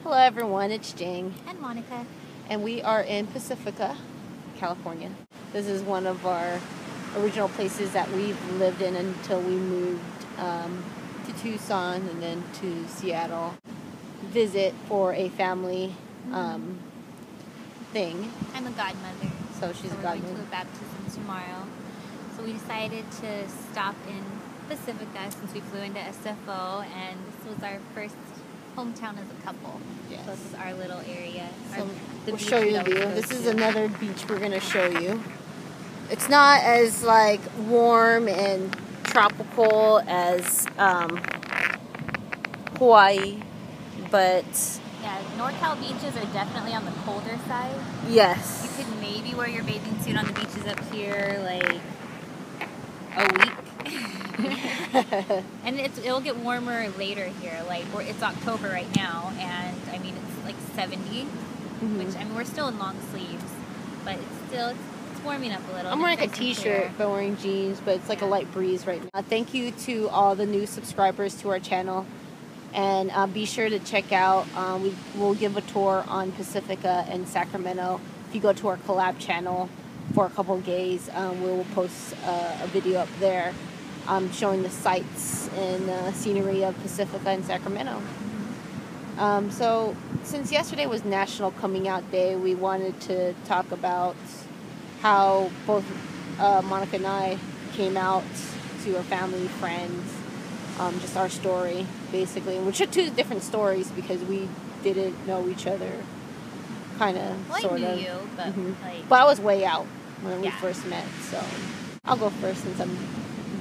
Hello everyone, it's Jing. And Monica. And we are in Pacifica, California. This is one of our original places that we've lived in until we moved to Tucson and then to Seattle. Visit for a family thing. I'm a godmother. So she's a we're godmother. going to a baptism tomorrow. So we decided to stop in Pacifica since we flew into SFO, and this was our first hometown as a couple. Yes. So this is our little area. So we'll show you the view. This is another beach we're going to show you. It's not as like warm and tropical as Hawaii, but yeah, NorCal beaches are definitely on the colder side. yes. You could maybe wear your bathing suit on the beaches up here like a week. And it'll get warmer later here. Like it's October right now, and I mean it's like 70, which I mean we're still in long sleeves, but it's warming up a little. I'm wearing a t-shirt but wearing jeans, but it's like a light breeze right now. Thank you to all the new subscribers to our channel, and be sure to check out. We'll give a tour on Pacifica and Sacramento. If you go to our collab channel for a couple of days, we will post a video up there. Showing the sights and scenery of Pacifica and Sacramento. So, since yesterday was National Coming Out Day, we wanted to talk about how both Monica and I came out to our family, friends, just our story, basically. Which are two different stories because we didn't know each other, kind of, well, sort of. I knew you, but but I was way out when we first met, so I'll go first since I'm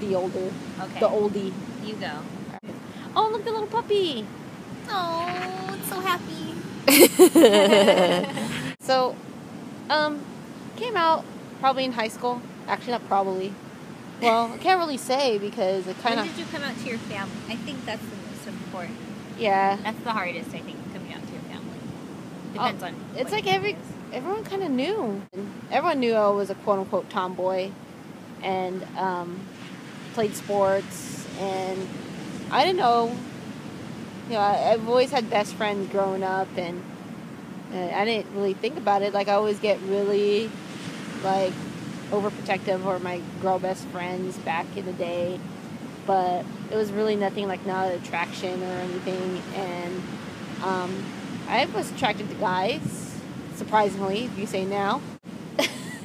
the older, the oldie. You go. Oh, look, the little puppy. Oh, it's so happy. So, came out probably in high school. Actually, not probably. Well, I can't really say because it kind of... When did you come out to your family? I think that's the most important. Yeah. That's the hardest, I think, coming out to your family. Depends on... It's like everyone kind of knew. Everyone knew I was a quote-unquote tomboy. And, played sports, and I didn't know, I've always had best friends growing up, and I didn't really think about it. Like, I always get really, like, overprotective over my girl best friends back in the day, but it was really nothing, like, not an attraction or anything, and I was attracted to guys, surprisingly, if you say now.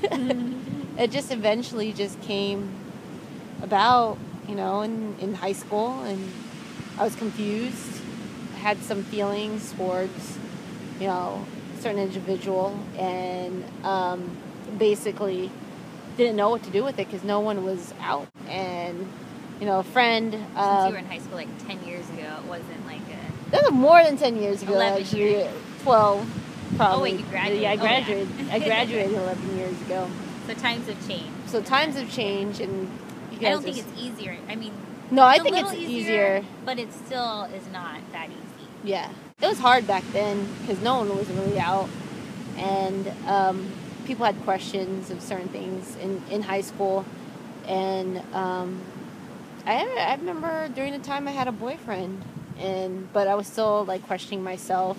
It just eventually just came about, in high school, and I was confused. I had some feelings towards, a certain individual, and basically didn't know what to do with it because no one was out. And, a friend... Since you were in high school like 10 years ago, it wasn't like a... That was more than 10 years ago, 11 actually. years. 12, probably. Oh, wait, you graduated? Yeah, I graduated. I graduated 11 years ago. So times have changed. So times have changed, and I don't think it's easier. I mean, no, I think it's easier, but it still is not that easy. Yeah, it was hard back then because no one was really out, and people had questions of certain things in high school, and I remember during the time I had a boyfriend, but I was still like questioning myself.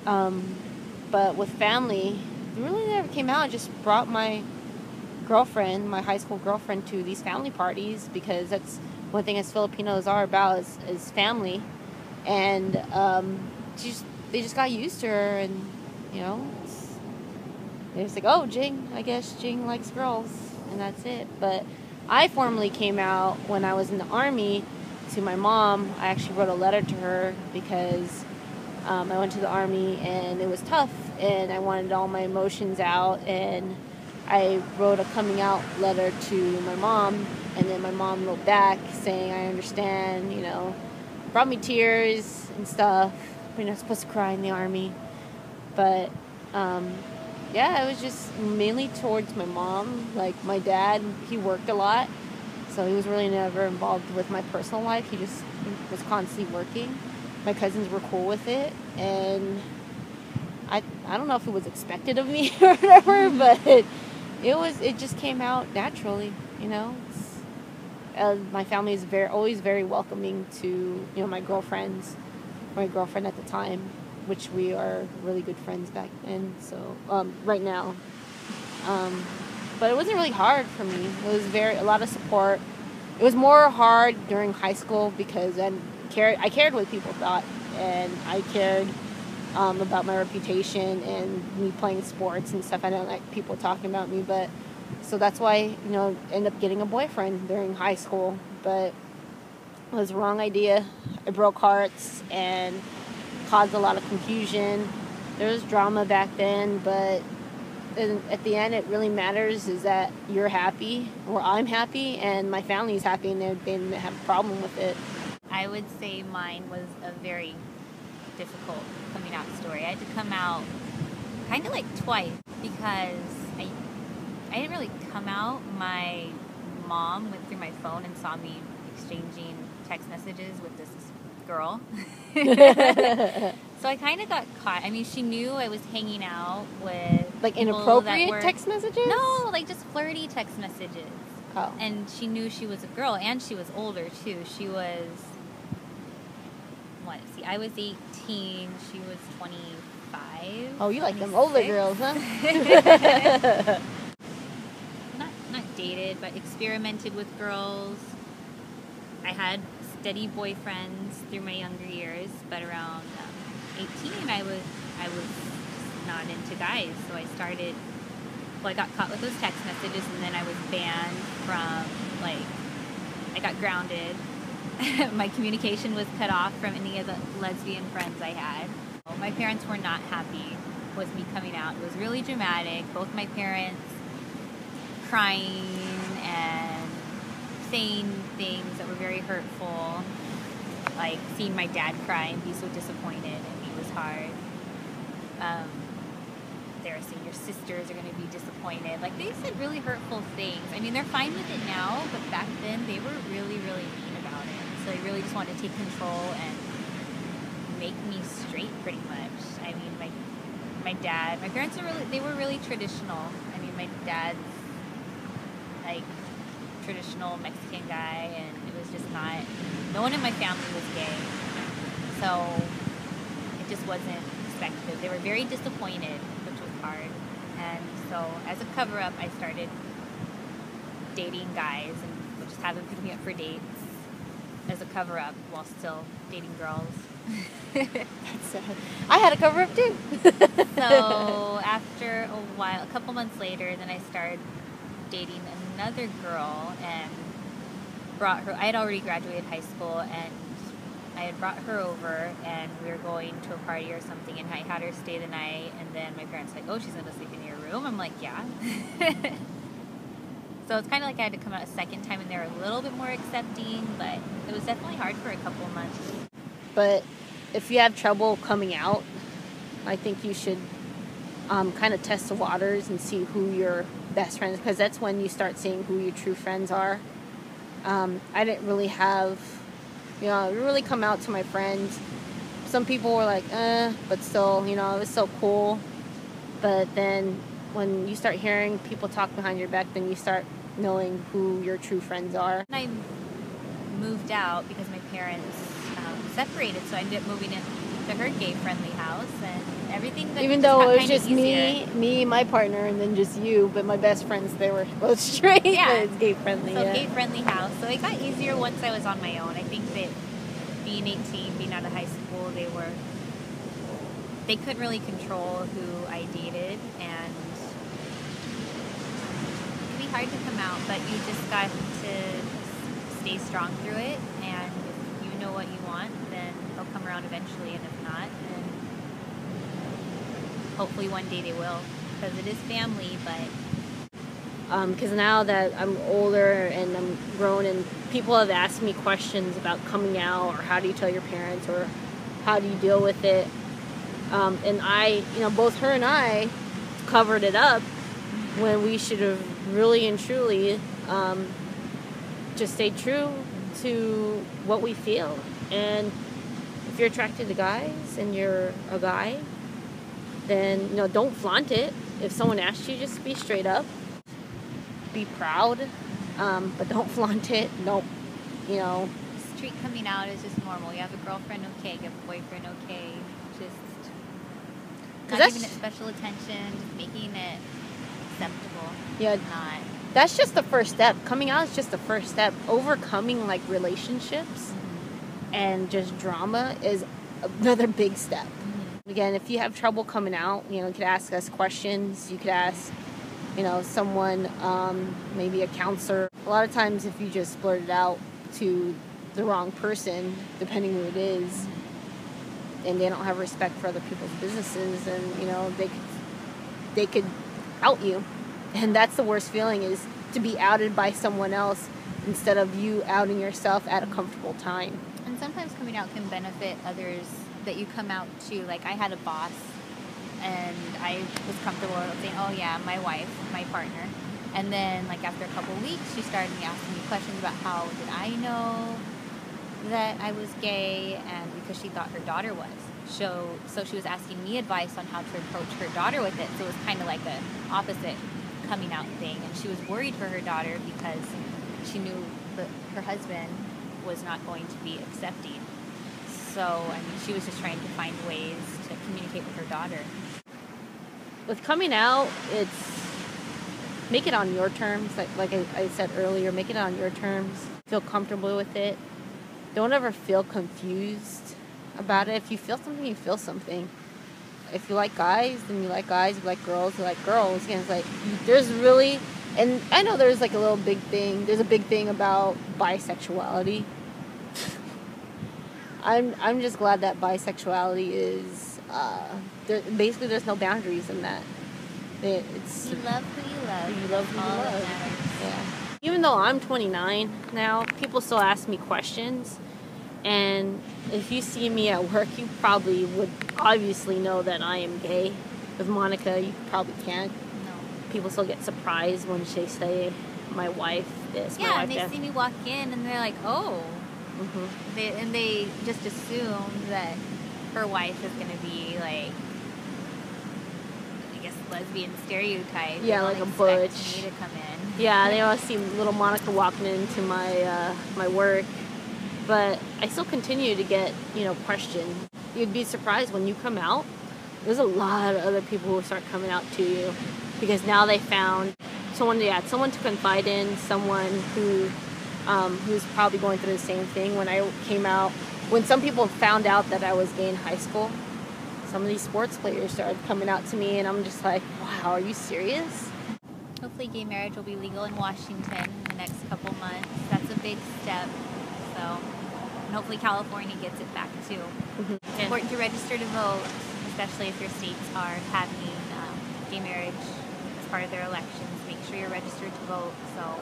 But with family, it really never came out. I just brought my girlfriend, my high school girlfriend, to these family parties because that's one thing as Filipinos are about is family, and they just got used to her, and they're just like, oh, I guess Jing likes girls, and that's it. But I formally came out when I was in the Army to my mom. I actually wrote a letter to her because I went to the Army and it was tough, and I wanted all my emotions out, and I wrote a coming out letter to my mom, and then my mom wrote back saying, I understand, brought me tears and stuff. You're not supposed to cry in the Army. But, it was just mainly towards my mom. Like, my dad, he worked a lot, so he was really never involved with my personal life. He was constantly working. My cousins were cool with it, and I don't know if it was expected of me or whatever, but it just came out naturally, my family is always very welcoming to, my girlfriends my girlfriend at the time, which we are really good friends back then. So right now, but it wasn't really hard for me. It was a lot of support. It was more hard during high school because I cared what people thought, and I cared about my reputation and me playing sports and stuff. I don't like people talking about me, but so that's why end up getting a boyfriend during high school. But it was the wrong idea. I broke hearts and caused a lot of confusion. There was drama back then, but at the end, it really matters is that you're happy, or I'm happy, and my family's happy, and they didn't have a problem with it. I would say mine was a very difficult coming out story. I had to come out kind of like twice because I didn't really come out. My mom went through my phone and saw me exchanging text messages with this girl. So I kind of got caught. I mean, she knew I was hanging out with like inappropriate text messages? No, like just flirty text messages. Oh. And she knew she was a girl, and she was older too. She was I was 18. She was 25. Oh, you like them older girls, huh? Not dated, but experimented with girls. I had steady boyfriends through my younger years, but around 18, I was just not into guys. So I got caught with those text messages, and then I was banned from, I got grounded. My communication was cut off from any of the lesbian friends I had. My parents were not happy with me coming out. It was really dramatic. Both my parents crying and saying things that were very hurtful, like seeing my dad cry and be so disappointed, and it was hard. They were saying your sisters are going to be disappointed. Like, they said really hurtful things. I mean, they're fine with it now, but back then they were really, really mean about it. So they really just wanted to take control and make me straight, pretty much. I mean, my dad, my parents were really traditional. I mean, my dad's traditional Mexican guy, and it was just no one in my family was gay. So it just wasn't expected. They were very disappointed, which was hard. And so as a cover-up, I started dating guys and just have them pick me up for dates as a cover-up while still dating girls. That's sad. I had a cover-up too. So after a while, a couple months later, then I started dating another girl and brought her. I had already graduated high school, and I had brought her over, and we were going to a party or something, and I had her stay the night, and then my parents were like, oh, she's going to sleep in your room? I'm like, yeah. So it's kind of like I had to come out a second time, and they were a little bit more accepting, but it was definitely hard for a couple of months. But if you have trouble coming out, I think you should kind of test the waters and see who your best friends, because that's when you start seeing who your true friends are. I didn't really have, really come out to my friends. Some people were like, but still, it was so cool. But then when you start hearing people talk behind your back, then you start knowing who your true friends are. I moved out because my parents separated, so I ended up moving into her gay-friendly house, and everything. Even though it was just me, my partner, and then just you, but my best friends, they were both straight. Yeah, but it's gay-friendly. So gay-friendly house. So it got easier once I was on my own. I think that being 18, being out of high school, they couldn't really control who I dated, and it can be hard to come out, but you just got to stay strong through it, and if you know what you want, then they'll come around eventually, and if not, then hopefully one day they will, because it is family. But because now that I'm older and I'm grown, and people have asked me questions about coming out, or how do you tell your parents, or how do you deal with it, and I, both her and I covered it up when we should have really and truly just stayed true to what we feel. And if you're attracted to guys and you're a guy, then don't flaunt it. If someone asks you, just be straight up, be proud, but don't flaunt it. Don't treat coming out as just normal. You have a girlfriend, okay. You have a boyfriend, okay. Just not giving it special attention, just making it acceptable. Yeah. Not. That's just the first step. Coming out is just the first step. Overcoming like relationships and just drama is another big step. Again, if you have trouble coming out, you know, you could ask us questions. You could ask, you know, someone, maybe a counselor. A lot of times if you just blurt it out to the wrong person, depending who it is, and they don't have respect for other people's businesses, and, you know, they could out you. And that's the worst feeling, is to be outed by someone else instead of you outing yourself at a comfortable time. And sometimes coming out can benefit others that you come out to. Like, I had a boss, and I was comfortable saying, oh yeah, my wife, my partner. And then, like, after a couple of weeks, she started asking me questions about how did I know that I was gay, and because she thought her daughter was. So she was asking me advice on how to approach her daughter with it. So it was kind of like an opposite coming out thing. And she was worried for her daughter because she knew that her husband was not going to be accepting. So, I mean, she was just trying to find ways to communicate with her daughter. With coming out, it's make it on your terms. Like I said earlier, make it on your terms. Feel comfortable with it. Don't ever feel confused about it. If you feel something, you feel something. If you like guys, then you like guys. If you like girls, you like girls. Again, it's like, there's really, and I know there's like a little big thing. There's a big thing about bisexuality. I'm just glad that bisexuality is, basically there's no boundaries in that. It's, you love who you love. You love who you love. Yeah. Even though I'm 29 now, people still ask me questions. And if you see me at work, you probably would obviously know that I am gay. With Monica, you probably can't. No. People still get surprised when they say, my wife this, my wife and they that. see me walk in and they're like, oh. Mm-hmm. They just assume that her wife is going to be like, I guess, lesbian stereotype. Yeah, like a butch. Me to come in. Yeah, they always see little Monica walking into my my work. But I still continue to get, you know, questions. You'd be surprised when you come out. There's a lot of other people who start coming out to you because now they found someone to confide in, someone who who's probably going through the same thing. When I came out, when some people found out that I was gay in high school, some of these sports players started coming out to me, and I'm just like, wow, are you serious? Hopefully gay marriage will be legal in Washington in the next couple months. That's a big step. So, and hopefully California gets it back too. It's important to register to vote, especially if your states are having gay marriage as part of their elections. Make sure you're registered to vote so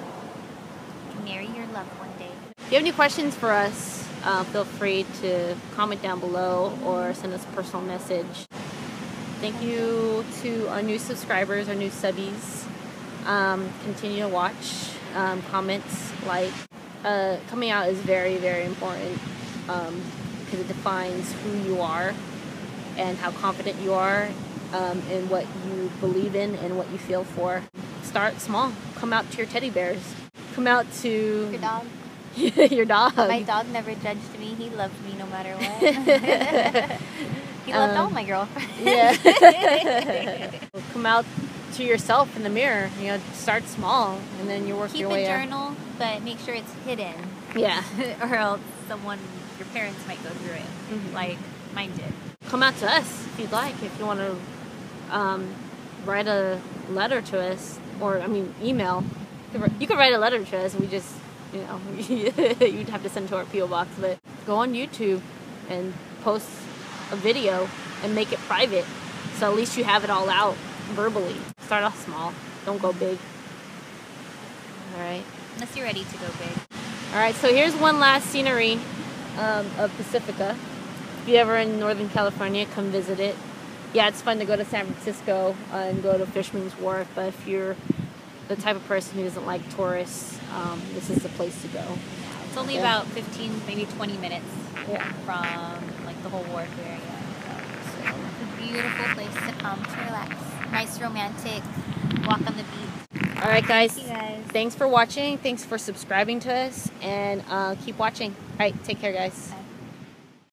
you can marry your love one day. If you have any questions for us, feel free to comment down below or send us a personal message. Thank you to our new subscribers, our new subbies. Continue to watch, comments, like. Coming out is very, very important because it defines who you are and how confident you are in what you believe in and what you feel for. Start small. Come out to your teddy bears. Come out to... Your dog. Your dog. My dog never judged me. He loved me no matter what. He loved all my girlfriends. Yeah. Come out to yourself in the mirror. You know, start small and then you work your way up. Keep a journal, but make sure it's hidden. Yeah. Or else your parents might go through it, like mine did. Come out to us if you'd like. If you want to write a letter to us, or email. You could write a letter to us. We just, you know, you'd have to send to our P.O. box. But go on YouTube and post a video and make it private, so at least you have it all out verbally. Start off small. Don't go big. All right. Unless you're ready to go big. All right. So here's one last scenery of Pacifica. If you're ever in Northern California, come visit it. Yeah, it's fun to go to San Francisco and go to Fisherman's Wharf, but if you're the type of person who doesn't like tourists, this is the place to go. It's only about 15, maybe 20 minutes from like the whole wharf area. So it's a beautiful place to come to relax. Nice romantic walk on the beach. All right, guys. Thank you guys. Thanks for watching. Thanks for subscribing to us, and keep watching. right, take care, guys. Bye.